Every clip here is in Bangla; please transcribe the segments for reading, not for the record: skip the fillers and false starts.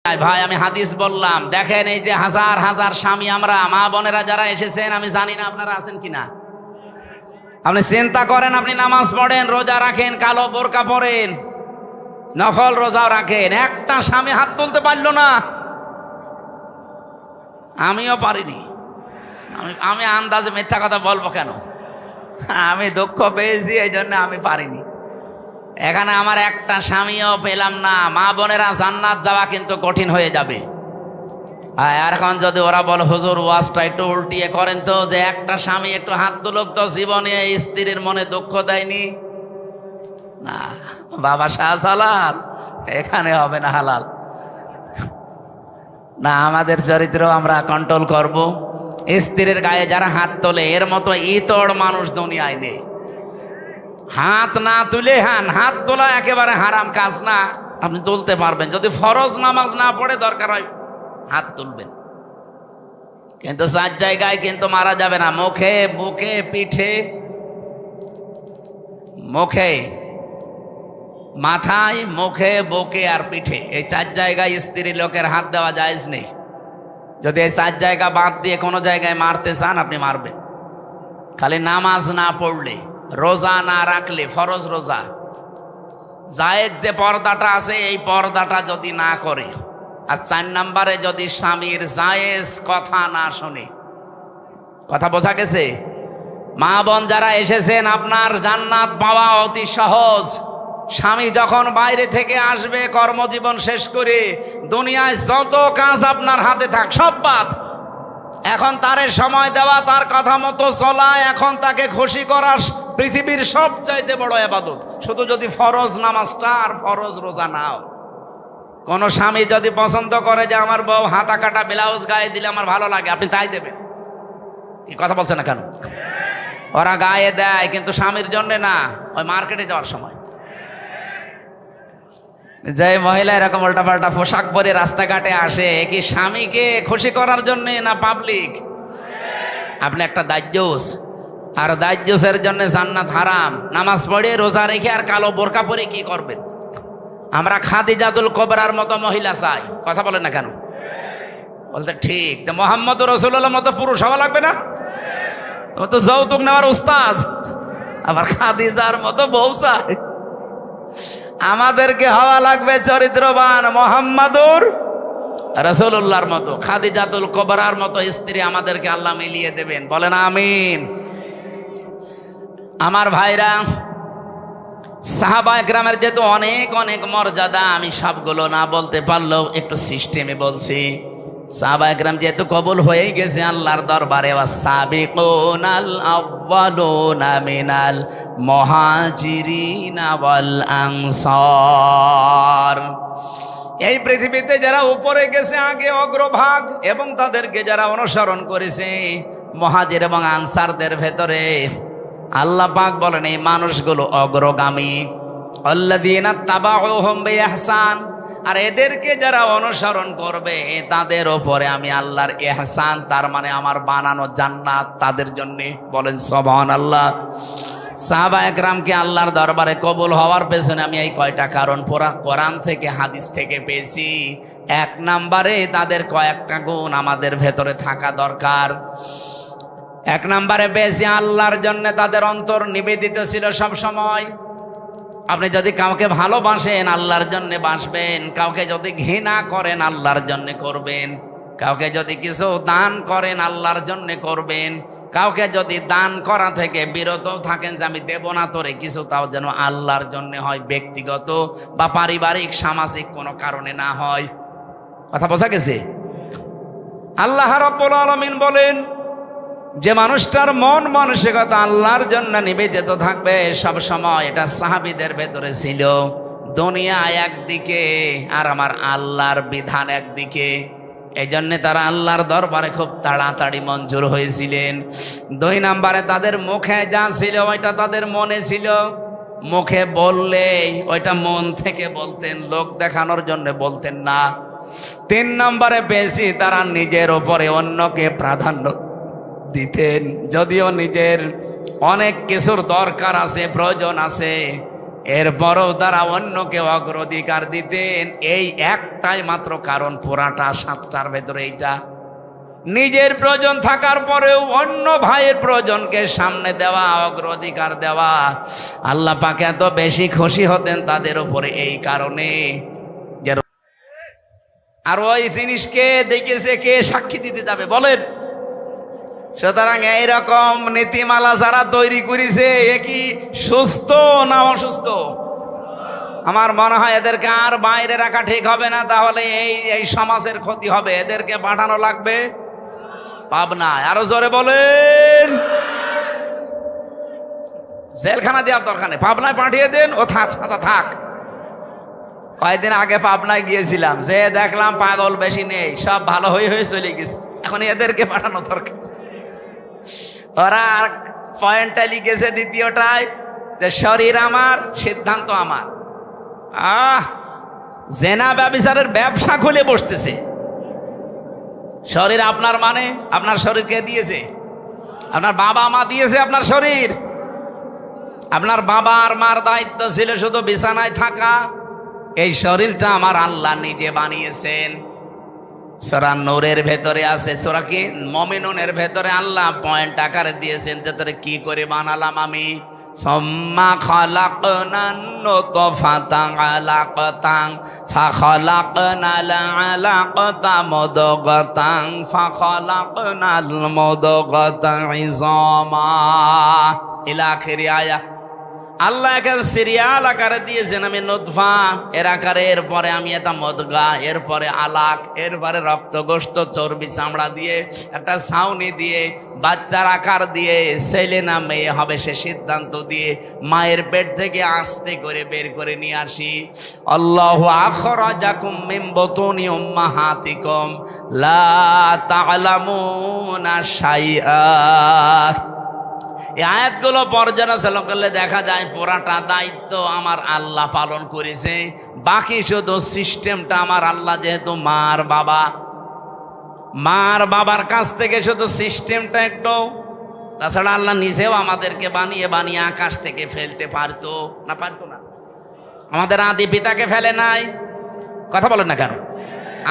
ভাই আমি হাদিস বললাম, দেখেন এই যে হাজার হাজার স্বামী আমরা মা বোনেরা যারা এসেছেন, আমি জানি না আপনারা আছেন কিনা। আপনি চিন্তা করেন, আপনি নামাজ পড়েন, রোজা রাখেন, কালো বোরকা পরেন, নফল রোজাও রাখেন, একটা স্বামী হাত তুলতে পারলো না। আমিও পারিনি। আমি আন্দাজে মিথ্যা কথা বলবো কেন? আমি দুঃখ পেয়েছি, এই জন্য আমি পারিনি। এখানে আমার একটা স্বামীও পেলাম না। মা বোনেরা, জান্নাত যাওয়া কিন্তু কঠিন হয়ে যাবে। আর এখন যদি ওরা বলে হুজুর ওয়াজটা একটু উল্টিয়ে করেন তো, যে একটা স্বামী একটু হাত তুলুক তো, জীবনে স্ত্রীর মনে দুঃখ দেয়নি না। বাবা শাহজালাল, এখানে হবে না হালাল না। আমাদের চরিত্র আমরা কন্ট্রোল করব। স্ত্রীর গায়ে যারা হাত তোলে, এর মতো ইতর মানুষ দুনিয়ায় নেই। হাত না তুলে, হাত তোলা একেবারে হারাম কাজ না। আপনি তুলতে পারবেন, যদি ফরজ নামাজ না পড়ে দরকার হয় হাত তুলবেন, কিন্তু 4 জায়গায় কিন্তু মারা যাবে না। মুখে, বুকে, পিঠে, মুখে, মাথায়, মুখে, বুকে আর পিঠে, এই 4 জায়গায় স্ত্রী লোকের হাত দেওয়া জায়েজ নেই। যদি এই 4 জায়গা বাদ দিয়ে কোনো জায়গায় মারতে চান, আপনি মারবেন। খালি নামাজ না পড়লে, রোজা না রাখলে, ফরজ রোজা, জায়েজ যে পর্দাটা আছে, এই পর্দাটা যদি না করে, আর 4 নম্বরে যদি স্বামীর জায়েজ কথা না শোনে। কথা বোঝা গেছে? মা বোন যারা এসেছেন, আপনার জান্নাত পাওয়া অতি সহজ। স্বামী যখন বাইরে থেকে আসবে কর্মজীবন শেষ করে, দুনিয়ায় যত কাজ আপনার হাতে থাক সব বাদ। এখন তারে সময় দেওয়া, তার কথা মতো চলা, এখন তাকে খুশি করা পৃথিবীর সবচাইতে বড় ইবাদত। শুধু যদি ফরজ নামাজটা আর ফরজ রোজা নাও। কোন স্বামী যদি পছন্দ করে যে আমার বউ হাতা কাটা ব্লাউজ গায়ে দিলে আমার ভালো লাগে, আপনি তাই দেবেন। কি কথা বলছেন না কেন? ওরা গায়ে দেয়, কিন্তু স্বামীর জন্য না, ওই মার্কেটে যাওয়ার সময়। যে মহিলা এরকম উল্টাপাল্টা পোশাক পরে রাস্তাঘাটে আসে, কি স্বামীকে খুশি করার জন্য না পাবলিক? আপনি একটা দাজ্জুস, আর দাজ্জুসের জন্য জান্নাত হারাম। নামাজ পড়ে, রোজা রেখে আর কালো বোরকা পরে কি করবেন? আমরা খাদিজাতুল কুবরার মতো মহিলা চাই। কথা বলেন না কেন? বলতে ঠিক। মুহাম্মদ রাসূলুল্লাহ মতো পুরুষ হওয়া লাগবে না? তুমি তো যৌতুক নেওয়ার উস্তাদ, আবার খাদিজার মতো বউ চাই। আমাদেরকে হওয়া লাগবে চরিত্রবান, মুহাম্মাদুর রাসূলুল্লাহর মতো, খাদিজাতুল কুবরার মতো স্ত্রী আমাদেরকে আল্লাহ মিলিয়ে দেবেন। বলেন আমিন। আমার ভাইরা, সাহাবা একরামের যেহেতু অনেক অনেক মর্যাদা, আমি সবগুলো না বলতে পারলেও একটু সিস্টেমে বলছি। সাহাবা একরাম যেহেতু কবুল হয়েই গেছে আল্লাহর দরবারে, ওয়াসাবিকুনাল আউয়ালুনা মিনাল মুহাজিরিনা ওয়াল আনসার। এই পৃথিবীতে যারা উপরে গেছে আগে অগ্রভাগ, এবং তাদেরকে যারা অনুসরণ করেছে মুহাজির এবং আনসারদের ভেতরে, আল্লাহ পাক বলেন এই মানুষগুলো অগ্রগামী। আল্লাযীনা তাবাউহুম বিইহসান, আর এদেরকে যারা অনুসরণ করবে তাদের উপরে আমি আল্লাহর ইহসান, তার মানে আমার বানানো জান্নাত তাদের জন্য। বলেন সুবহানাল্লাহ। সাহাবা একরামকে আল্লাহর দরবারে কবুল হওয়ার পেছনে আমি এই কয়টা কারণ পুরা কোরআন থেকে হাদিস থেকে পেয়েছি। 1 নম্বরে তাদের কয়েকটা গুণ আমাদের ভেতরে থাকা দরকার। 1 নম্বরে পেয়েছি আল্লাহর জন্য তাদের অন্তর নিবেদিত ছিল সব সময়। আপনি যদি কাউকে ভালোবাসেন, আল্লাহর জন্য বাসবেন। কাউকে যদি ঘৃণা করেন, আল্লাহর জন্য করবেন। কাউকে যদি কিছু দান করেন, আল্লাহর জন্য করবেন। কাউকে যদি দান করা থেকে বিরত থাকেন, যে আমি দেব না তোরে কিছু, তাও যেন আল্লাহর জন্য হয়, ব্যক্তিগত বা পারিবারিক সামাজিক কোনো কারণে না হয়। কথা বোঝা গেছে? আল্লাহ রাব্বুল আলামিন বলেন, যে মানুষটার মন মানসিকতা আল্লাহর জন্য নিবেদিত থাকবে সব সময়, এটা সাহাবীদের ভেতরে ছিল। দুনিয়া একদিকে আর আমার আল্লাহর বিধান একদিকে, এই জন্য তারা আল্লাহর দরবারে খুব তাড়াতাড়ি মঞ্জুর হয়েছিলেন। 2 নম্বরে তাদের মুখে যা ছিল ওইটা তাদের মনে ছিল। মুখে বললে ওইটা মন থেকে বলতেন, লোক দেখানোর জন্য বলতেন না। 3 নম্বরে বেশি তারা নিজের উপরে অন্যকে প্রাধান্য দিতেন। যদিও নিজের অনেক কিছুর দরকার আছে, প্রয়োজন আছে, এরপরও তারা অন্যকে অগ্রাধিকার দিতেন। এই একটাই মাত্র কারণ, পুরাটা 7টার ভেতরে এইটা। নিজের প্রয়োজন থাকার পরেও অন্য ভাইয়ের প্রয়োজনকে সামনে দেওয়া, অগ্রাধিকার দেওয়া। আল্লাহ পাক এত বেশি খুশি হতেন তাদের উপরে এই কারণে। আর ওই জিনিসকে দেখেছে কে সাক্ষী দিতে যাবে বলেন? সুতরাং এইরকম নীতিমালা যারা তৈরি করেছে, এ কি সুস্থ না অসুস্থ? আমার মনে হয় এদেরকে আর বাইরে রাখা ঠিক হবে না, তাহলে এই সমাজের ক্ষতি হবে। এদেরকে পাঠানো লাগবে পাবনায়। আরো জোরে বলেন। জেলখানা দেওয়ার দরকার নেই, পাবনায় পাঠিয়ে দেন, ও থাক। কয়েকদিন আগে পাবনায় গিয়েছিলাম, যে দেখলাম পাগল বেশি নেই, সব ভালো হয়ে চলে গেছে। এখন এদেরকে পাঠানো দরকার। ওরা আর পয়েন্টটা লিখেছে দ্বিতীয়টায়, যে শরীর আমার, সিদ্ধান্ত আমার। জেনা ব্যভিচারের ব্যবসা খুলে বসতেছে। শরীর আপনার মানে আপনার শরীর কে দিয়েছে? আপনার বাবা মা দিয়েছে আপনার শরীর। আপনার বাবা আর মার দায়িত্ব ছিল শুধু বিছানায় থাকা। এই শরীরটা আমার আল্লাহ নিজে বানিয়েছেন। সূরা নূরের ভেতরে আছে, সূরা কি মুমিনুনের ভেতরে আল্লাহ পয়েন্ট আকারে দিয়েছেন যে তোরে কি করে বানালাম আমি। সুম্মা খালাকনান নুতফাতান আলাকাতান ফাখালাকনাল আলাকাতা মুদগাতান ফাখালাকনাল মুদগাতা ইযামা ইলা আখিরি আয়া। আল্লাহ একে সিরিয়াল আকারে দিয়েছেন, আমি নুতফা এর আকারে, এরপরে আমি এটা মদগা, এরপরে আলাক, এরপরে রক্ত গোশত চর্বি চামড়া দিয়ে একটা ছাউনি দিয়ে বাচ্চার আকার দিয়ে ছেলে না মেয়ে হবে সে সিদ্ধান্ত দিয়ে মায়ের পেট থেকে আস্তে করে বের করে নিয়ে আসি। আল্লাহু আখরাজাকুম মিন বুতুনি উম্মাহাতিকুম লা তা'লামুনা শাইআ। এই আয়াতগুলো পর্যালোচনা করলে দেখা যায় পুরাটা দায়িত্ব আমার আল্লাহ পালন করেছে। বাকি শুধু সিস্টেমটা আমার আল্লাহ, যেহেতু মার বাবার কাছ থেকে শুধু সিস্টেমটা একটু। তাছাড়া আল্লাহ নিজেও আমাদেরকে বানিয়ে বানিয়ে আকাশ থেকে ফেলতে পারতো না? আমাদের আদি পিতাকে ফেলে নাই, কথা বলেন না কেন?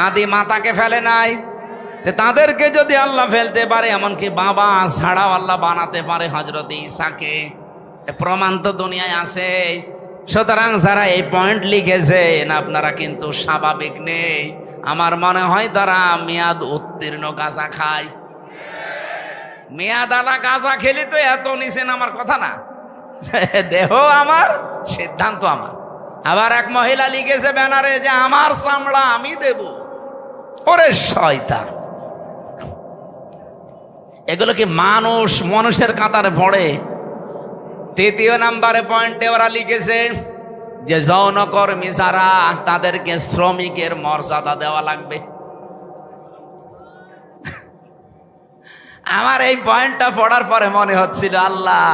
আদি মাতাকে ফেলে নাই। তাদেরকে যদি আল্লাহ ফেলতে পারে, এমনকি বাবা ছাড়াও আল্লাহ বানাতে পারে হযরত ঈসাকে, প্রমাণ তো দুনিয়ায় আছে। সুতরাং যারা এই পয়েন্ট লিখেছেন আপনারা কিন্তু স্বাভাবিক নেই। আমার মনে হয় তারা মেয়াদ উত্তীর্ণ গাঁজা খায়। মেয়াদ আলা গাঁজা খেলে তো এত নিছেন, আমার কথা না। দেহ আমার, সিদ্ধান্ত আমার। আবার এক মহিলা লিখেছে ব্যানারে যে আমার চামড়া আমি দেব। ওরে শয়তান! এগুলো কি মানুষের কাতারে পড়ে? তৃতীয় নাম্বারে পয়েন্টে ওরা লিখেছে যে যৌনকর্মী যারা, তাদেরকে শ্রমিকের মর্যাদা দেওয়া লাগবে। আমার এই পয়েন্টটা পড়ার পরে মনে হচ্ছিল, আল্লাহ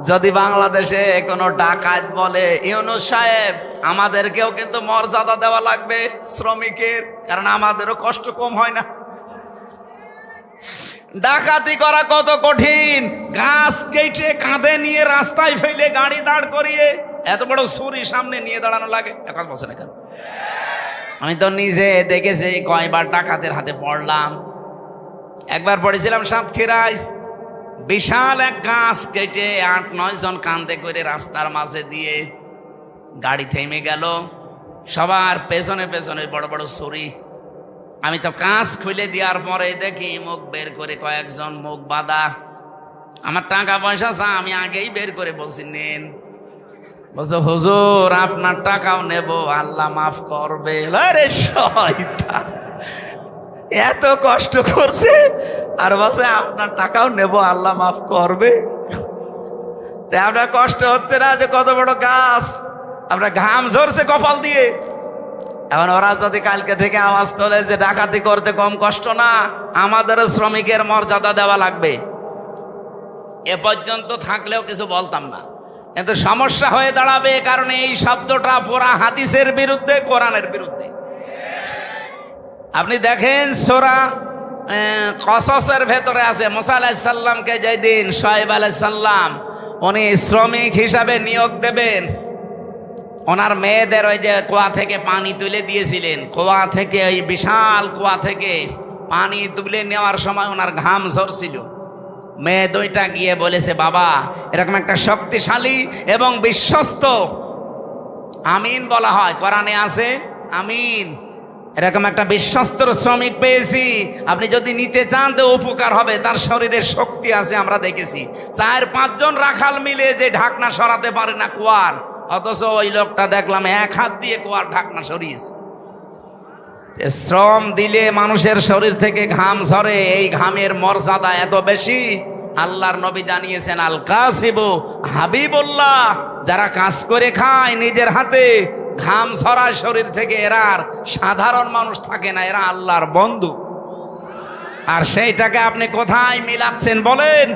যদি বাংলাদেশে কোনো ডাকাত বলে, ইউনূস সাহেব আমাদেরকেও কিন্তু মর্যাদা দেওয়া লাগবে শ্রমিকের, কারণ আমাদেরও কষ্ট কম হয় না। ডাকাতি করা কত কঠিন! গাছ কেটে কাঁধে নিয়ে রাস্তায় ফেলে গাড়ি দাঁড় করিয়ে এত বড় ছুরি সামনে নিয়ে দাঁড়ানো লাগে। এখন বলছে না কেন? আমি তো নিজে দেখেছি, কয়বার ডাকাতের হাতে পড়লাম। একবার পড়েছিলাম সাতক্ষীরায়, বিশাল এক গাছ কেটে 8-9 জন কাঁধে করে রাস্তার মাঝে দিয়ে গাড়ি থেমে গেল। সবার পেছনে পেছনে বড় বড় ছুরি। আমি তো কাঁচ খুলে দেওয়ার পরে দেখি মুখ বের করে কয়েকজন, মুখ বাঁধা। আমার টাকা পয়সা চা, আমি আগেই বের করে বলছি নেন। বলছো হুজুর আপনার টাকাও নেব, আল্লাহ মাফ করবে। আরে শয়তান, এত কষ্ট করছে আর বলছে আপনার টাকাও নেব, আল্লাহ মাফ করবে। আপনার কষ্ট হচ্ছে না যে কত বড় গাছ, আপনার ঘাম ঝরছে কপাল দিয়ে। এখন ওরা যদি কালকে থেকে আওয়াজ তোলে যে ডাকাতি করতে কম কষ্ট না, আমাদের শ্রমিকের মর্যাদা দেওয়া লাগবে, এ পর্যন্ত থাকলেও কিছু বলতাম না। কিন্তু সমস্যা হয়ে দাঁড়াবে, কারণ এই শব্দটা পুরা হাদিসের বিরুদ্ধে, কোরআনের বিরুদ্ধে। আপনি দেখেন সূরা কসসের ভেতরে আছে, মুসা আলাইহিস সালামকে যেদিন শুআয়ব আলাইহিস সালাম উনি শ্রমিক হিসাবে নিয়োগ দেবেন, ওনার মেয়েদের ওই যে কুয়া থেকে পানি তুলে দিয়েছিলেন, কুয়া থেকে ওই বিশাল কুয়া থেকে পানি তুলে নেওয়ার সময় ওনার ঘাম ঝরছিল। মেয়ে দুইটা গিয়ে বলেছে, বাবা এরকম একটা শক্তিশালী এবং বিশ্বস্ত, আমিন বলা হয় কোরআনে আছে আমিন, এরকম একটা বিশ্বস্ত শ্রমিক পেয়েছি, আপনি যদি নিতে চান তো উপকার হবে, তার শরীরে শক্তি আছে। আমরা দেখেছি 4-5 জন রাখাল মিলে যে ঢাকনা সরাতে পারে না কুয়ার, অথচ ওই লোকটা দেখলাম 1 হাত দিয়ে কুয়ার ঢাকনা সরিয়েছে। শ্রম দিলে মানুষের শরীর থেকে ঘাম ঝরে, এই ঘামের মর্যাদা এত বেশি। আল্লাহর নবী জানিয়েছেন, আল কাসিবু হাবিবুল্লাহ, যারা কাজ করে খায় নিজের হাতে, ঘাম ঝরায় শরীর থেকে, এরা আর সাধারণ মানুষ থাকে না, এরা আল্লাহর বন্ধু। আর সেইটাকে আপনি কোথায় মিলাচ্ছেন বলেন?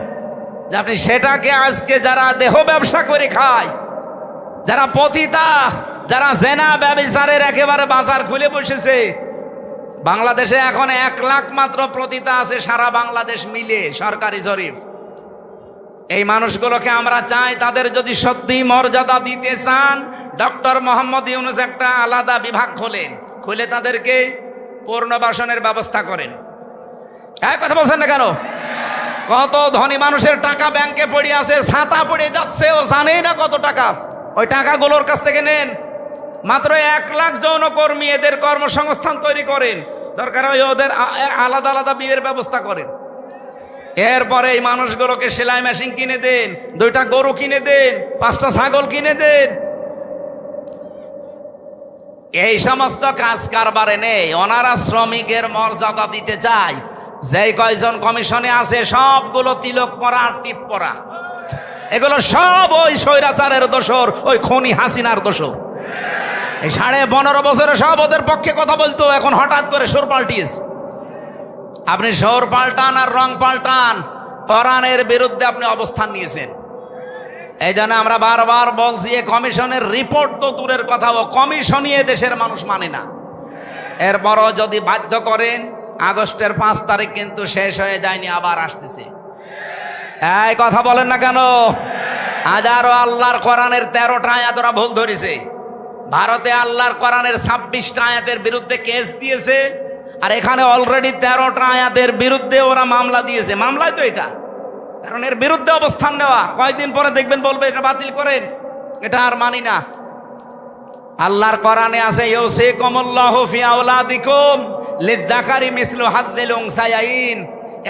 যে আপনি সেটাকে আজকে যারা দেহ ব্যবসা করে খায়, যারা পতিতা, যারা জেনা ব্যভিচারের একেবারে বাজার খুলে বসেছে, বাংলাদেশে এখন 1 লাখ মাত্র পতিতা আছে সারা বাংলাদেশ মিলে, সরকারি জরিপ। এই মানুষগুলোকে আমরা চাই, তাদের যদি সত্যি মর্যাদা দিতে চান, ডক্টর মোহাম্মদ ইউনূস একটা আলাদা বিভাগ খোলেন, খুলে তাদেরকে পুনর্বাসনের ব্যবস্থা করেন। এক কথা বলছেন না কেন? কত ধনী মানুষের টাকা ব্যাংকে পড়ে আছে, ছাতা পড়ে যাচ্ছে, ও জানেই না কত টাকা আছে। ওই টাকাগুলোর কাছ থেকে নেন, মাত্র 1 লাখ যৌনকর্মী, এদের কর্মসংস্থান তৈরি করেন, দরকার হয় ওদের আলাদা আলাদা বিয়ের ব্যবস্থা করেন। এরপরে এই মানুষগুলোকে সেলাই মেশিন কিনে দেন, 2টা গরু কিনে দেন, 5টা ছাগল কিনে দেন। এই সমস্ত কাজ কারবারে নেই। ওনারা শ্রমিকের মর্যাদা দিতে চায়। যেই কয়জন কমিশনে আছে সবগুলো তিলক পরা আর টিপ পরা, এগুলো সব ওই স্বৈরাচারের দোসর, ওই খনি হাসিনার দোসর। এই 15.5 বছরে সব ওদের পক্ষে কথা বলতো, এখন হঠাৎ করে সুর পাল্টিয়েছে। আপনি সুর পাল্টান আর রং পাল্টান, কোরআনের বিরুদ্ধে আপনি অবস্থান নিয়েছেন। এই জন্য আমরা বারবার বলছি, এ কমিশনের রিপোর্ট তো দূরের কথা, ও কমিশনই দেশের মানুষ মানে না। এরপরও যদি বাধ্য করেন, আগস্টের 5 তারিখ কিন্তু শেষ হয়ে যায়নি, আবার আসতেছে। এই কথা বলেন না কেন? হাজারো আল্লাহর কোরআনের 13টা আয়াত ওরা ভুল ধরেছে। ভারতে আল্লাহর কোরআনের 26টা আয়াতের বিরুদ্ধে কেস দিয়েছে, আর এখানে অলরেডি 13টা আয়াতের বিরুদ্ধে ওরা মামলা দিয়েছে। মামলায় তো এটা, কারণ এর বিরুদ্ধে অবস্থান নেওয়া। কয়েকদিন পরে দেখবেন বলবে এটা বাতিল করেন, এটা আর মানি না। আল্লাহর কোরআনে আছে, ইউসিকুমুল্লাহু ফি আওলাদিকুম লিযযাকারি মিসলু হাযযিল উনসায়াইন।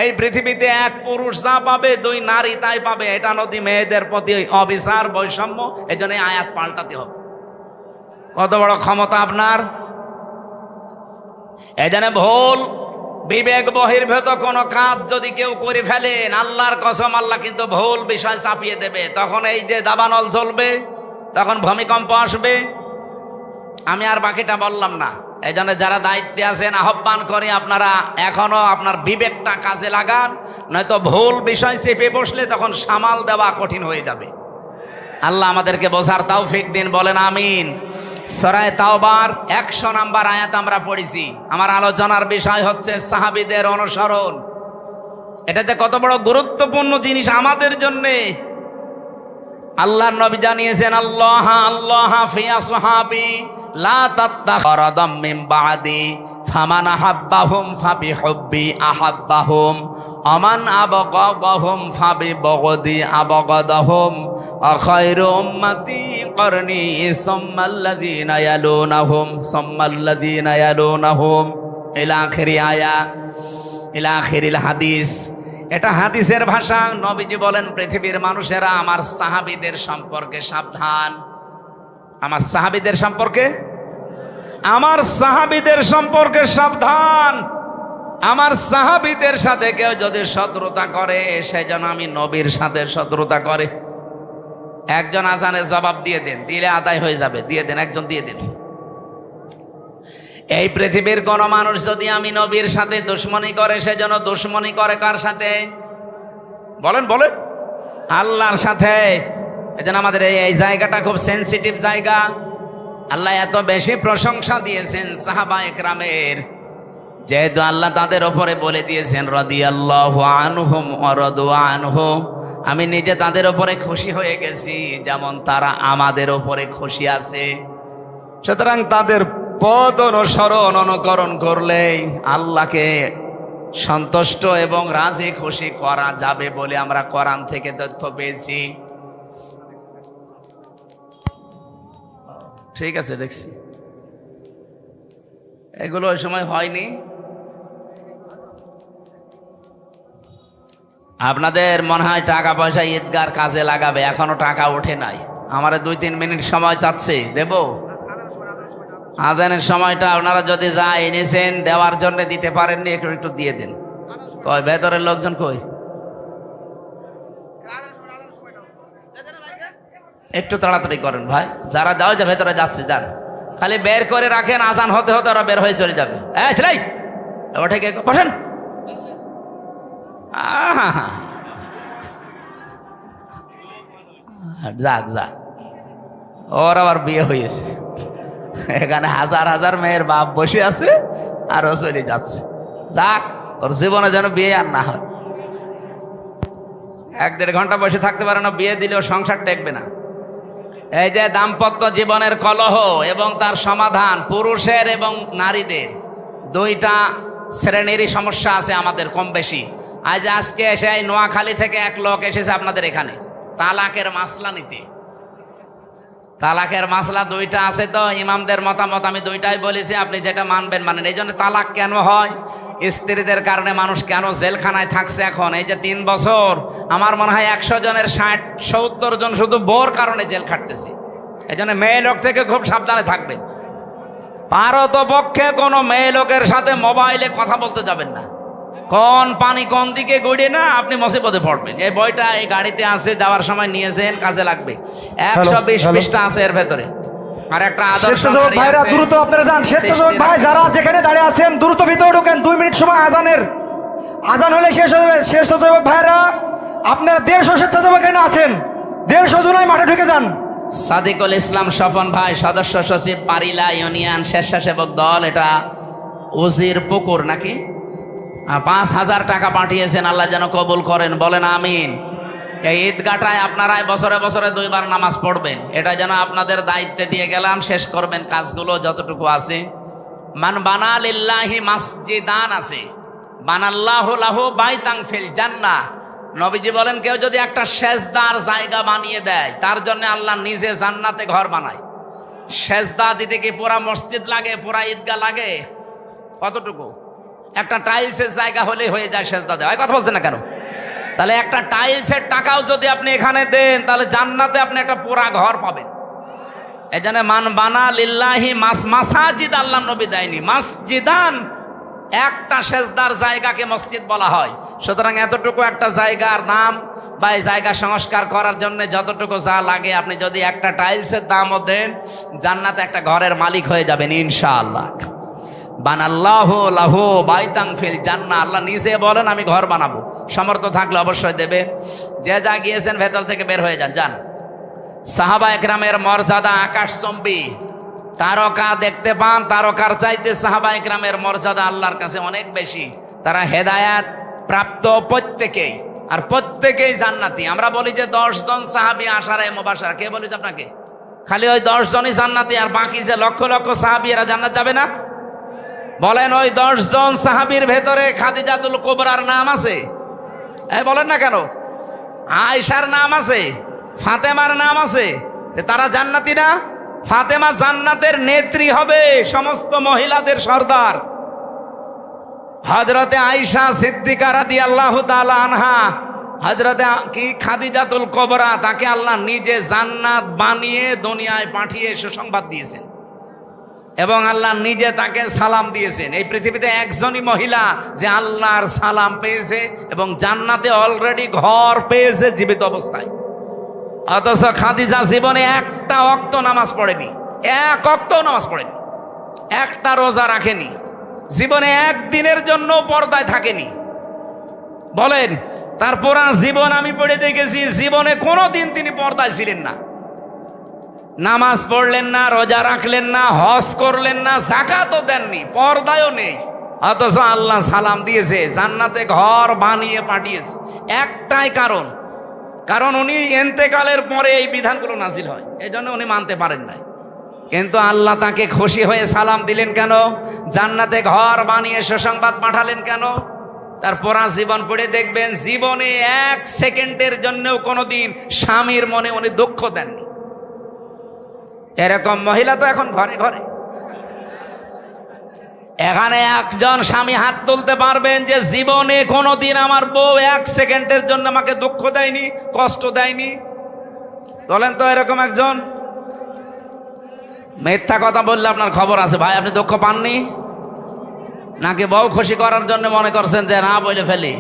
এই পৃথিবীতে 1 পুরুষ যা পাবে 2 নারী তাই পাবে। এটা নদী মেয়েদের প্রতি অবিচার, বৈষম্য। এই জন্য আয়াত পাল্টাতে হবে। কত বড় ক্ষমতা আপনার! এই জন্য ভুল বিবেক বহির্ভূত কোনো কাজ যদি কেউ করে ফেলেন, আল্লাহর কসম, আল্লাহ কিন্তু ভুল বিষয় চাপিয়ে দেবে। তখন এই যে দাবানল চলবে, তখন ভূমিকম্প আসবে। আমি আর বাকিটা বললাম না। এই জন্য যারা দায়িত্বে আছেন, আহ্বান করি আপনারা এখনো আপনার বিবেকটা কাজে লাগান, নয়তো ভুল বিষয় চেপে বসলে তখন সামাল দেওয়া কঠিন হয়ে যাবে। আল্লাহ আমাদেরকে বোঝার তৌফিক দিন, বলেন আমিন। সূরা তাওবার 100 নম্বর আয়াত আমরা পড়েছি। আমার আলোচনার বিষয় হচ্ছে সাহাবীদের অনুসরণ। এটাতে কত বড় গুরুত্বপূর্ণ জিনিস আমাদের জন্যে। আল্লাহর নবী জানিয়েছেন, আল্লাহ আল্লাহ ফি আসহাবি লা তাত্তাখিরাদাম মিন বাদি ফামান আহাব্বাহুম ফাবিহুব্বি আহাব্বাহুম আমান আবগাদাহুম ফাবিবগদি আবগাদাহুম আখায়রু উম্মতি করনি সুম্মাল্লাযীনা ইয়ালুনাহুম সুম্মাল্লাযীনা ইয়ালুনাহুম ইলা আখিরি আয়া, ইলা আখিরিল হাদিস। এটা হাদিসের ভাষা। নবীজি বলেন, পৃথিবীর মানুষেরা আমার সাহাবীদের সম্পর্কে সাবধান। আমার সাহাবীদের সম্পর্কে, আমার সাহাবীদের সম্পর্কে সাবধান। আমার সাহাবীদের সাথে কেউ যদি শত্রুতা করে, সেজন্য আমি নবীর সাথে শত্রুতা করে। একজন আজানের জবাব দিয়ে দেন, দিলে আদায় হয়ে যাবে, দিয়ে দেন, একজন দিয়ে দেন। এই পৃথিবীর কোন মানুষ যদি আমি নবীর সাথে দুশ্মনী করে, সেজন্য দুশ্মনী করে কার সাথে? বলেন বলেন, আল্লাহর সাথে। এজন্য আমাদের এই জায়গাটা খুব সেনসিটিভ জায়গা। আল্লাহ এত বেশি প্রশংসা দিয়েছেন সাহাবায়ে কেরামের, যেহেতু আল্লাহ তাদের উপরে বলে দিয়েছেন রাদিয়াল্লাহু আনহুম ওয়া রাদু আনহু, আমি নিজে তাদের উপরে খুশি হয়ে গেছি, যেমন তারা আমাদের উপরে খুশি আছে। সুতরাং তাদের পথ অনুকরণ করলেই আল্লাহকে সন্তুষ্ট এবং রাজি খুশি করা যাবে বলে আমরা কোরআন থেকে তথ্য পেয়েছি। ঠিক আছে, দেখছি এগুলো ওই সময় হয়নি। আপনাদের মনে হয় টাকা পয়সা ঈদগার কাজে লাগাবে, এখনো টাকা ওঠে নাই। আমার 2-3 মিনিট সময় চাচ্ছে, দেব? আজানের সময়টা আপনারা যদি যা এনেছেন দেওয়ার জন্য দিতে পারেননি, একটু দিয়ে দেন। কই ভেতরের লোকজন কই? একটু তাড়াতাড়ি করেন ভাই, যারা যাও যে ভেতরে যাচ্ছে যান, খালি বের করে রাখেন, আজান হতে হতে ওরা বের হয়ে চলে যাবে। ওঠে কে? বসেন। যাক যাক, ওর আবার বিয়ে হয়েছে, এখানে হাজার হাজার মেয়ের বাপ বসে আছে আর ও চলে যাচ্ছে। যাক, ওর জীবনে যেন বিয়ে আর না হয়। 1-1.5 ঘন্টা বসে থাকতে পারে না, বিয়ে দিলেও সংসার টেকবে না। এই যে দাম্পত্য জীবনের কলহ এবং তার সমাধান, পুরুষের এবং নারীদের 2টা শ্রেণীরই সমস্যা আছে আমাদের কম বেশি। আজকে এসে নোয়াখালী থেকে এক লোক এসেছে আপনাদের এখানে তালাকের মাসলা নিতে। তালাকের মাসলা 2টা আছে, তো ইমামদের মতামত আমি 2টাই বলেছি, আপনি যেটা মানবেন মানেন। এই জন্য তালাক কেন হয়, স্ত্রীদের কারণে মানুষ কেন জেলখানায় থাকছে এখন এই যে 3 বছর, আমার মনে হয় 100 জনের 60-70 জন শুধু বোর কারণে জেল খাটতেছে। এই জন্য মেয়ে লোক থেকে খুব সাবধানে থাকবেন। পারতপক্ষে কোনো মেয়ে লোকের সাথে মোবাইলে কথা বলতে যাবেন না। কোন পানি কোন দিকে গড়িয়ে না আপনি মুসিবতে পড়বেন। এই বইটা এই গাড়িতে আছে, যাওয়ার সময় নিয়েছেন, কাজে লাগবে। 120 পৃষ্ঠা আছে এর ভেতরে। আর একটা আদর্শ ভাইরা দ্রুত আপনারা যান। স্বেচ্ছাসেবক ভাই যারা যেখানে দাঁড়িয়ে আছেন দ্রুত ভিতরে ঢোকেন। 2 মিনিট সময় আজান হলে শেষ হয়ে যাবে। স্বেচ্ছাসেবক ভাইরা আপনারা 150 স্বেচ্ছাসেবক এখানে আছেন, 150 জনই মাঠে ঢুকে যান। সাদিকুল ইসলাম স্বপন ভাই, সদস্য সচিব, পারিলা ইউনিয়ন স্বেচ্ছাসেবক দল। এটা উজির পুকুর নাকি? 5000 টাকা পাঠিয়েছেন, আল্লাহ যেন কবুল করেন, বলেন আমিন। এই ঈদগাটায় আপনারাই বছরে বছরে 2 বার নামাজ পড়বেন, এটা যেন আপনাদের দায়িত্বে দিয়ে গেলাম। শেষ করবেন কাজগুলো যতটুকু আছে। মান বানা লিল্লাহি মাসজিদান আছে, বানাল্লাহু লাহু বাইতান ফিল জান্নাহ। নবীজি বলেন, কেউ যদি একটা সেজদার জায়গা বানিয়ে দেয়, তার জন্য আল্লাহ নিজে জান্নাতে ঘর বানায়। সেজদা দিতে কি পুরা মসজিদ লাগে, পুরা ঈদগাহ লাগে? কতটুকু? একটা টাইলসের জায়গা হলে হয়ে যায় সেজদা দেওয়া। কথা বলছেন না কেন? তাহলে একটা টাইলসের টাকাও যদি আপনি এখানে দেন, তাহলে জান্নাতে আপনি একটা পুরা ঘর পাবেন। এই জন্য মান বানা লিল্লাহি মাসাজিদ, আল্লাহ নবী দেয়নি মাসজিদান। একটা সেজদার জায়গাকে মসজিদ বলা হয়। সুতরাং এতটুকু একটা জায়গার দাম বা এই জায়গা সংস্কার করার জন্য যতটুকু যা লাগে, আপনি যদি একটা টাইলসের দামও দেন, জান্নাতে একটা ঘরের মালিক হয়ে যাবেন ইনশাআল্লাহ। বানাল্লাহু লাহু বাইতান ফিল জান্নাহ, আল্লাহ নিজে বলেন আমি ঘর বানাবো। সমর্থ থাকলে অবশ্যই দেবেন। যে যা গিয়েছেন ভেতর থেকে বের হয়ে যান, যান। সাহাবা একরামের মর্যাদা আকাশচম্বী। তারকা দেখতে পান, তারকার চাইতে সাহাবা একরামের মর্যাদা আল্লাহর কাছে অনেক বেশি। তারা হেদায়াত প্রাপ্ত প্রত্যেকেই, আর প্রত্যেকেই জান্নাতি। আমরা বলি যে 10 জন সাহাবী আশারায়ে মুবাশশারা, কে বলেছে আপনাকে? খালি ওই 10 জনই জান্নাতি, আর বাকি যে লক্ষ লক্ষ সাহাবী এরা জান্নাত যাবে না? বলেন, ওই 10 জন সাহাবীর ভেতরে খাদিজাতুল কুবরার নাম আছে? বলেন না কেন? আয়েশার নাম আছে, ফাতেমার নাম আছে, তারা জান্নাতি না? ফাতেমা জান্নাতের নেত্রী হবে, সমস্ত মহিলাদের সর্দার। হযরতে আয়েশা সিদ্দিকা রাদিয়াল্লাহু তাআলা আনহা, হযরতে কি খাদিজাতুল কুবরা, তাকে আল্লাহ নিজে জান্নাত বানিয়ে দুনিয়ায় পাঠিয়ে সুসংবাদ দিয়েছেন এবং আল্লাহ নিজে তাকে সালাম দিয়েছেন। এই পৃথিবীতে একজনই মহিলা যে আল্লাহর সালাম পেয়েছে এবং জান্নাতে অলরেডি ঘর পেয়েছে জীবিত অবস্থায়। অথচ খাদিজা জীবনে একটা ওয়াক্ত নামাজ পড়েনি, এক ওয়াক্ত নামাজ পড়েনি, একটা রোজা রাখেনি, জীবনে একদিনের জন্য পর্দায় থাকেনি। বলেন, তার পুরা জীবন আমি পড়ে দেখেছি, জীবনে কোনোদিন তিনি পর্দায় ছিলেন না। নামাজ পড়লেন না, রোজা রাখলেন না, হজ করলেন না, যাকাতও দেননি, পর্দায়ও নেই। অথচ আল্লাহ সালাম দিয়েছে, জান্নাতে ঘর বানিয়ে পাঠিয়েছে। একটাই কারণ উনি ইন্তেকালের পরে এই বিধানগুলো নাজিল হয়, এই জন্য উনি মানতে পারেন নাই। কিন্তু আল্লাহ তাকে খুশি হয়ে সালাম দিলেন কেন? জান্নাতে ঘর বানিয়ে সুসংবাদ পাঠালেন কেন? তার পুরা জীবন পড়ে দেখবেন, জীবনে 1 সেকেন্ডের জন্যও কোনোদিন স্বামীর মনে উনি দুঃখ দেননি। এরকম মহিলা তো এখন ঘরে ঘরে। এখানে একজন স্বামী হাত তুলতে পারবেন যে জীবনে কোনোদিন আমার বউ 1 সেকেন্ডের জন্য আমাকে দুঃখ দেয়নি, কষ্ট দেয়নি? বলেন তো এরকম একজন। মিথ্যা কথা বললে আপনার খবর আছে ভাই। আপনি দুঃখ পাননি নাকি বউ খুশি করার জন্য মনে করছেন যে না বলে ফেলি?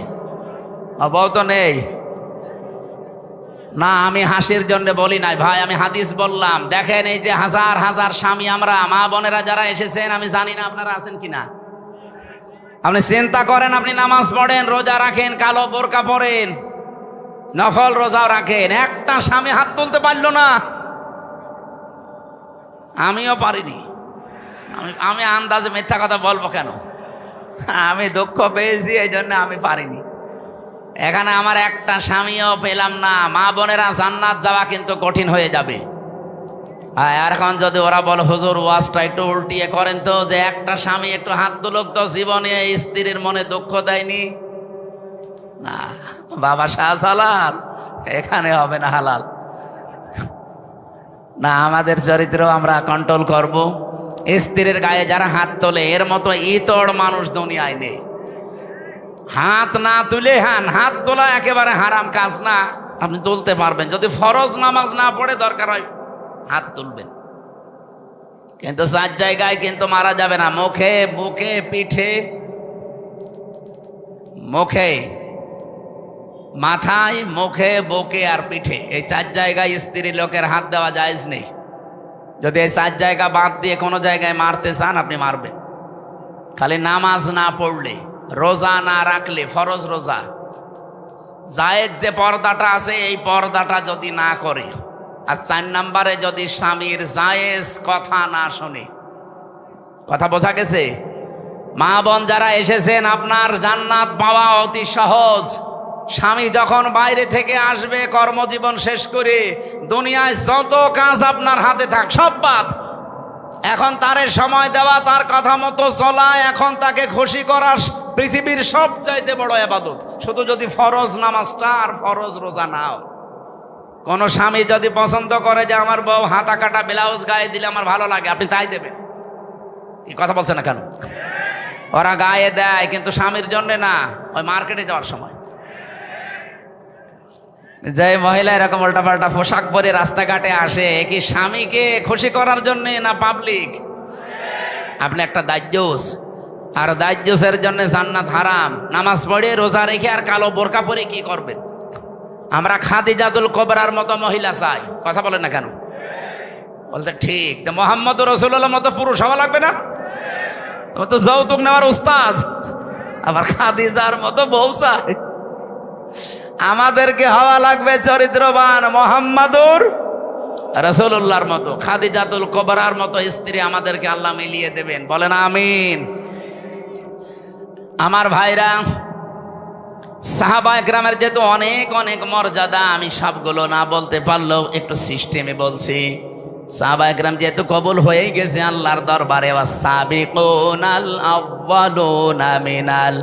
বউ তো নেই না, আমি হাসির জন্য বলি নাই ভাই, আমি হাদিস বললাম। দেখেন এই যে হাজার হাজার স্বামী আমরা মা বোনেরা যারা এসেছেন, আমি জানি না আপনারা আছেন কিনা। আপনি চিন্তা করেন, আপনি নামাজ পড়েন, রোজা রাখেন, কালো বোরকা পরেন, নফল রোজাও রাখেন, একটা স্বামী হাত তুলতে পারলো না। আমিও পারিনি। আমি আন্দাজে মিথ্যা কথা বলবো কেন? আমি দুঃখ পেয়েছি এই জন্য আমি পারিনি। এখানে আমার একটা স্বামীও পেলাম না। মা বোনেরা, জান্নাত যাওয়া কিন্তু কঠিন হয়ে যাবে। আর এখন যদি ওরা বলে হুজুর ওয়াজটা একটু উল্টিয়ে করেন তো, যে একটা স্বামী একটু হাত তুলুক তো, জীবনে স্ত্রীর মনে দুঃখ দেয়নি। না বাবা শাহজালাল, এখানে হবে না হালাল। না, আমাদের চরিত্র আমরা কন্ট্রোল করব। স্ত্রীর গায়ে যারা হাত তোলে, এর মতো ইতর মানুষ দুনিয়ায় নেই। হাত না তুলে, হাত তোলা একেবারে হারাম কাজ না। আপনি তুলতে পারবেন, যদি ফরজ নামাজ না পড়ে দরকার হয় হাত তুলবেন, কিন্তু 4 জায়গায় কিন্তু মারা যাবে না। মুখে, বুকে, পিঠে, মুখে, মাথায়, মুখে, বুকে আর পিঠে, এই 4 জায়গায় স্ত্রী লোকের হাত দেওয়া জায়েজ নেই। যদি এই 4 জায়গা বাদ দিয়ে কোনো জায়গায় মারতে চান আপনি মারবেন। খালি নামাজ না পড়লে, রোজা না রাখলে, ফরজ রোজা, জায়েজ যে পর্দাটা আছে এই পর্দাটা যদি না করে, আর 4 নম্বরে যদি স্বামীর জায়েজ কথা না শোনে। কথা বোঝা গেছে? মা বোন যারা এসেছেন, আপনার জান্নাত পাওয়া অতি সহজ। স্বামী যখন বাইরে থেকে আসবে কর্মজীবন শেষ করে, দুনিয়ায় যত কাজ আপনার হাতে থাক সব বাদ। এখন তারে সময় দেওয়া, তার কথা মতো চলা, এখন তাকে খুশি করা পৃথিবীর সবচাইতে বড় ইবাদত। শুধু যদি ফরজ নামাজটা আর ফরজ রোজা নাও। কোন স্বামী যদি পছন্দ করে যে আমার বউ হাতা কাটা ব্লাউজ গায়ে দিলে আমার ভালো লাগে, আপনি তাই দেবেন। এই কথা বলছে না কেন? ওরা গায়ে দেয় কিন্তু স্বামীর জন্য না, ওই মার্কেটে যাওয়ার সময়। যে মহিলা এরকম উল্টাপাল্টা পোশাক পরে রাস্তাঘাটে আসে, কি স্বামীকে খুশি করার জন্য না পাবলিক? আপনি একটা দাজ্জুস, আর দাজ্জুসের জন্য জান্নাত হারাম। নামাজ পড়ে, রোজা রেখে আর কালো বোরকা পরে কি করবেন? আমরা খাদিজাতুল কুবরার মতো মহিলা চাই। কথা বলেন না কেন? বলতে ঠিক। তো মুহাম্মদ রাসূলুল্লাহর মতো পুরুষ হওয়া লাগবে না? তোমার তো যৌতুক নেওয়ার উস্তাদ, আবার খাদিজার মতো বউ চাই। আমাদেরকে হওয়া লাগবে চরিত্রবান মুহাম্মাদুর রাসূলুল্লাহর মতো, খাদিজাতুল কুবরার মতো স্ত্রী আমাদেরকে আল্লাহ মিলিয়ে দেবেন। বলেন আমিন। আমার ভাইরা, সাহাবা একরামের যেহেতু অনেক অনেক মর্যাদা, আমি সবগুলো না বলতে পারলেও একটু সিস্টেমে বলছি। সাহাবা একরাম যেহেতু কবুল হয়েই গেছে আল্লাহর দরবারে, ওয়াসাবিকুনাল আউয়ালুনা মিনাল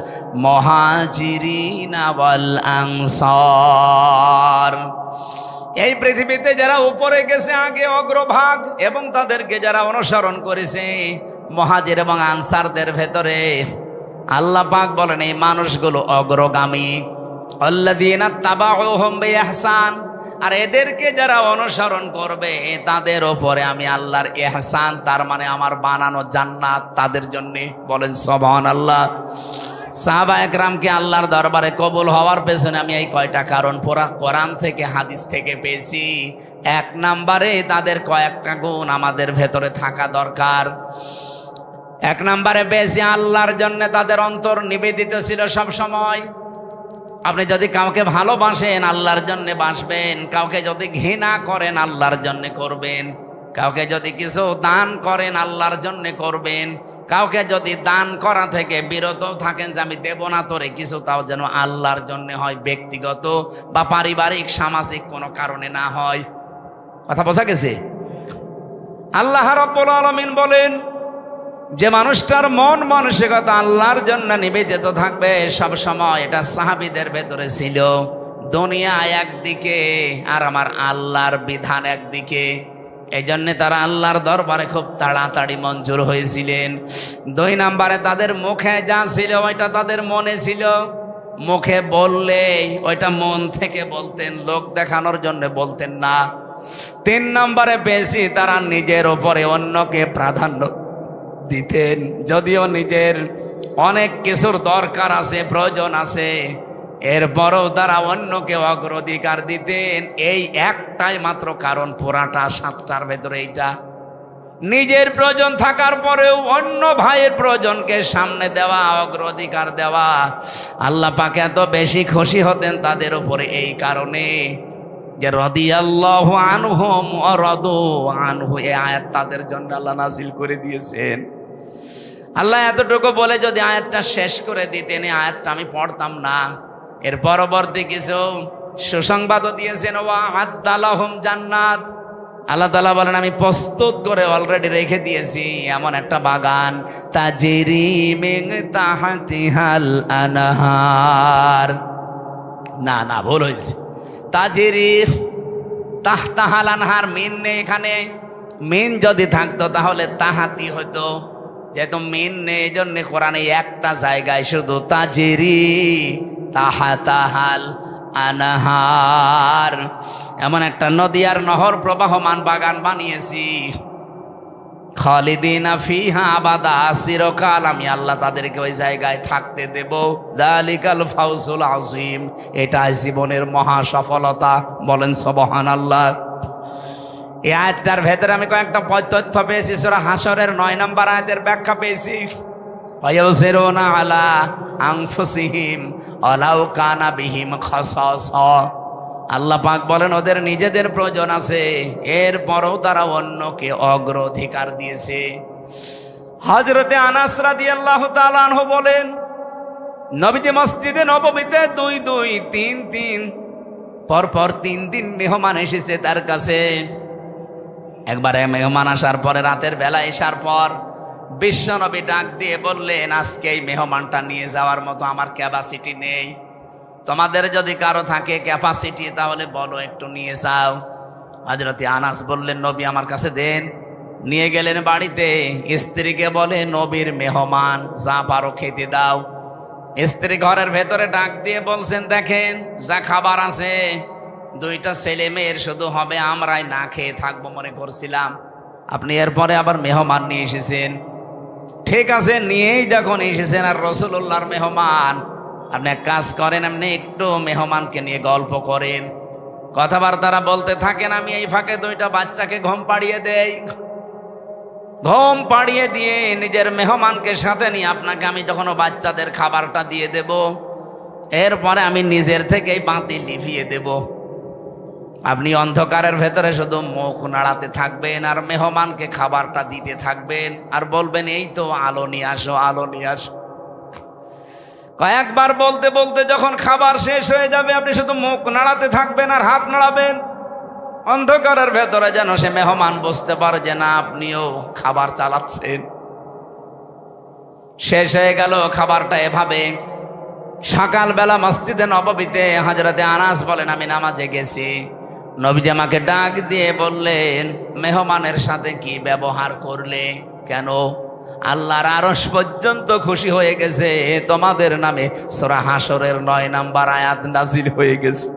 মুহাজিরিনা ওয়াল আনসার। এই পৃথিবীতে যারা উপরে গেছে আগে অগ্রভাগ, এবং তাদেরকে যারা অনুসরণ করেছে মুহাজির এবং আনসারদের ভেতরে, আল্লাহ পাক বলেন এই মানুষগুলো অগ্রগামী। আল্লাযীনা তাবাউহুম বিইহসান, আর এদেরকে যারা অনুসরণ করবে তাদের উপরে আমি আল্লাহর ইহসান, তার মানে আমার বানানো জান্নাত তাদের জন্য। বলেন সুবহানাল্লাহ। সাহাবা একরামকে আল্লাহর দরবারে কবুল হওয়ার পেছনে আমি এই কয়টা কারণ পুরা কোরআন থেকে হাদিস থেকে পেয়েছি। 1 নম্বরে তাদের কয়েকটা গুণ আমাদের ভেতরে থাকা দরকার। 1 নম্বরে পেয়েছি আল্লাহর জন্য তাদের অন্তর নিবেদিত ছিল সব সময়। আপনি যদি কাউকে ভালোবাসেন আল্লাহর জন্য বাসবেন, কাউকে যদি ঘৃণা করেন আল্লাহর জন্য করবেন, কাউকে যদি কিছু দান করেন আল্লাহর জন্য করবেন, কাউকে যদি দান করা থেকে বিরত থাকেন যে আমি দেব না তোরে কিছু, তাও যেন আল্লাহর জন্য হয়, ব্যক্তিগত বা পারিবারিক সামাজিক কোনো কারণে না হয়। কথা বোঝা গেছে? আল্লাহ রাব্বুল আলামিন বলেন, যে মানুষটার মন মানসিকতা আল্লাহর জন্য নিবেদিত থাকবে সব সময়, এটা সাহাবীদের ভেতরে ছিল। দুনিয়া একদিকে আর আমার আল্লাহর বিধান একদিকে, এই জন্য তারা আল্লাহর দরবারে খুব তাড়াতাড়ি মঞ্জুর হয়েছিলেন। 2 নম্বরে তাদের মুখে যা ছিল ওইটা তাদের মনে ছিল। মুখে বললে ওইটা মন থেকে বলতেন, লোক দেখানোর জন্য বলতেন না। 3 নম্বরে বেশি তারা নিজের উপরে অন্যকে প্রাধান্য দিতেন। যদিও নিজের অনেক কিছুর দরকার আছে, প্রয়োজন আছে, এরপরও তারা অন্যকে অগ্রাধিকার দিতেন। এই একটাই মাত্র কারণ, পুরাটা 7টার ভেতরে এইটা। নিজের প্রয়োজন থাকার পরেও অন্য ভাইয়ের প্রয়োজনকে সামনে দেওয়া, অগ্রাধিকার দেওয়া। আল্লাহ পাক এত বেশি খুশি হতেন তাদের উপরে এই কারণে যে রাদিয়াল্লাহু আনহুম ওয়া রাদু আনহু, এই আয়াত তাদের জন্য আল্লাহ নাযিল করে দিয়েছেন। আল্লাহ এতটুকু বলে যদি আয়াতটা শেষ করে দিতেন, এই আয়াতটা আমি পড়তাম না। এর পরবর্তী কিছু সুসংবাদও দিয়েছেন, ওয়া আ'আদ্দালাহুম জান্নাত। আল্লাহ তাআলা বলেন, আমি প্রস্তুত করে অলরেডি রেখে দিয়েছি এমন একটা বাগান, তাজরি মিন তাহতিহাল আনহার। না ভুল হয়েছে, তাজরি তাহতাহাল আনহার, মিন নেই এখানে। মিন যদি থাকতো তাহলে তাহাতি হতো, যেহেতু মিন নেই এই জন্য কোরআনে একটা জায়গায় শুধু তাজরি তাহাতাহাল আনহার, এমন একটা নদী আর নহর প্রবাহমান বাগান বানিয়েছি। খালিদিনা ফিহা আবাদা, চিরকাল আমি আল্লাহ তাদেরকে ওই জায়গায় থাকতে দেব। যালিকাল ফাউজুল আযীম, এটা জীবনের মহা সফলতা। বলেন সুবহানাল্লাহ। এই আয়াতটার ভেতরে আমি কয়েকটা তথ্য পেয়েছি। সূরা হাশরের 9 নম্বর আয়াতের ব্যাখ্যা পেয়েছি। ওয়ায়ুসিরুনা আলা আনফুসিহিম ওয়ালাউ কানা বিহিম খাসাসা। আল্লাহ পাক বলেন, ওদের নিজেদের প্রয়োজন আছে, এরপরও তারা অন্যকে অগ্রাধিকার দিয়েছে। হযরতে আনাস রাদিয়াল্লাহু তাআলা আনহু বলেন, নবীজি মসজিদে নববীতে 2-2, 3-3 পরপর 3 দিন মেহমান এসেছে তার কাছে। একবারে মেহমান আসার পরে রাতের বেলা আসার পর বিশ্বনবী ডাক দিয়ে বললেন, আজকে এই মেহমানটা নিয়ে যাওয়ার মতো আমার ক্যাপাসিটি নেই। তোমাদের যদি কারো থাকে ক্যাপাসিটি তাহলে বলো, একটু নিয়ে যাও। হযরতে আনাস বললেন, নবী আমার কাছে দেন। নিয়ে গেলেন বাড়িতে। স্ত্রীকে বলে, নবীর মেহমান, যা পারো খেতে দাও। স্ত্রী ঘরের ভেতরে ডাক দিয়ে বলছেন, দেখেন যা খাবার আছে, 2টা ছেলে মেয়ের শুধু হবে, আমরাই না খেয়ে থাকবো মনে করছিলাম, আপনি এরপরে আবার মেহমান নিয়ে এসেছেন। ঠিক আছে, নিয়েই যখন এসেছেন আর রাসূলুল্লাহর মেহমান, আপনি এক কাজ করেন, আপনি একটু মেহমানকে নিয়ে গল্প করেন, কথাবার্তারা বলতে থাকেন। আমি এই ফাঁকে 2টা বাচ্চাকে ঘুম পাড়িয়ে দেই। ঘুম পাড়িয়ে দিয়ে নিজের মেহমানকে সাথে নিয়ে আপনাকে আমি যখন বাচ্চাদের খাবারটা দিয়ে দেব, এরপরে আমি নিজের থেকেই বাতি লিভিয়ে দেব। আপনি অন্ধকারের ভেতরে শুধু মুখ নাড়াতে থাকবেন আর মেহমানকে খাবারটা দিতে থাকবেন আর বলবেন, এই তো আলো নিয়ে আসো, আলো নিয়ে আসো। কয়েকবার বলতে বলতে যখন খাবার শেষ হয়ে যাবে, আপনি শুধু মুখ নাড়াতে থাকবেন আর হাত নাড়াবেন। অন্ধকারের ভেতরে যেন সে মেহমান বুঝতে পারে যে না, আপনিও খাবার চালাচ্ছেন। শেষ হয়ে গেল খাবারটা এভাবে। সকালবেলা মসজিদে নববীতে হযরতে আনাস বলেন, আমি নামাজে গেছি, নবীজি আমাকে ডাক দিয়ে বললেন, মেহমানের সাথে কি ব্যবহার করলে? কেন? আল্লাহর আরশ পর্যন্ত খুশি হয়ে গেছে, তোমাদের নামে সূরা হাশরের 9 নম্বর আয়াত নাজিল হয়ে গেছে।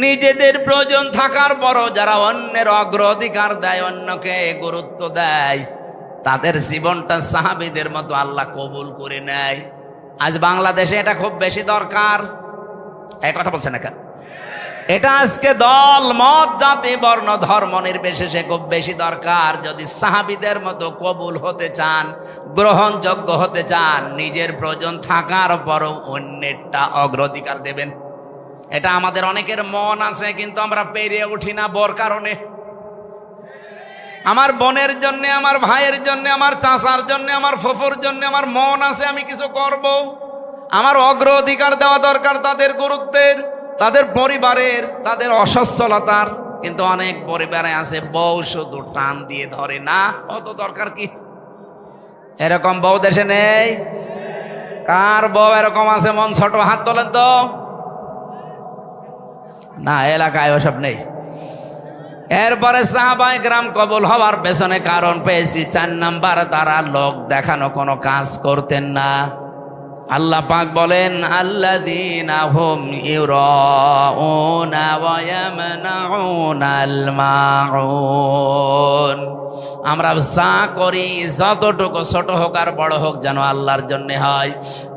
নিজেদের প্রয়োজন থাকার পরও যারা অন্যের অগ্রাধিকার দেয়, অন্যকে গুরুত্ব দেয়, তাদের জীবনটা সাহাবীদের মতো আল্লাহ কবুল করে নেয়। আজ বাংলাদেশে এটা খুব বেশি দরকার। এই কথা বলছেন না? এটা আজকে দল মত জাতি বর্ণ ধর্ম নির্বিশেষে খুব বেশি দরকার। যদি সাহাবীদের মতো কবুল হতে চান, গ্রহণযোগ্য হতে চান, নিজের প্রয়োজন থাকার পরও অন্যেরটা অগ্রাধিকার দেবেন। এটা আমাদের অনেকের মন আছে, কিন্তু আমরা পেরিয়ে উঠি না বড় কারণে। আমার বোনের জন্য, আমার ভাইয়ের জন্য, আমার চাচার জন্য, আমার ফুফুর জন্য আমার মন আছে, আমি কিছু করব। আমার অগ্রাধিকার দেওয়া দরকার তাদের গুরুত্বের, তাদের পরিবারের, তাদের অসচ্ছলতার। কিন্তু অনেক পরিবারে আছে বউ শুধু টান দিয়ে ধরে না, অত দরকার কি? এরকম বউ দেশে নেই? কার বউ এরকম আছে মন ছোট, হাত তোলেন তো। না, এলাকায় ওসব নেই। এরপরে সাহাবায়ে কেরাম কবুল হওয়ার পেছনে কারণ পেয়েছি 4 নাম্বার, তারা লোক দেখানো কোনো কাজ করতেন না। আল্লাহ পাক বলেন আল্লাযীনা হুম ইউরাউনা ওয়া ইয়ামনাউনাল মাউন। আমরা যা করি যতটুকু ছোট হোক আর বড় হোক যেন আল্লাহর জন্য হয়।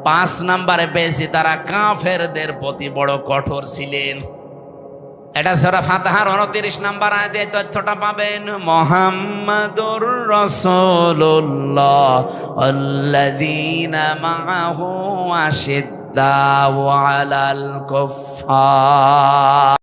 5 নাম্বারে পেয়েছি তারা কাফেরদের প্রতি বড় কঠোর ছিলেন। এটা সূরা ফাতিহার 29 নাম্বার আয়াতে এই তথ্যটা পাবেন। মুহাম্মাদুর রাসূলুল্লাহ আল্লাযীনা মাআহু আশিদ্দাউ আলাল কুফফার।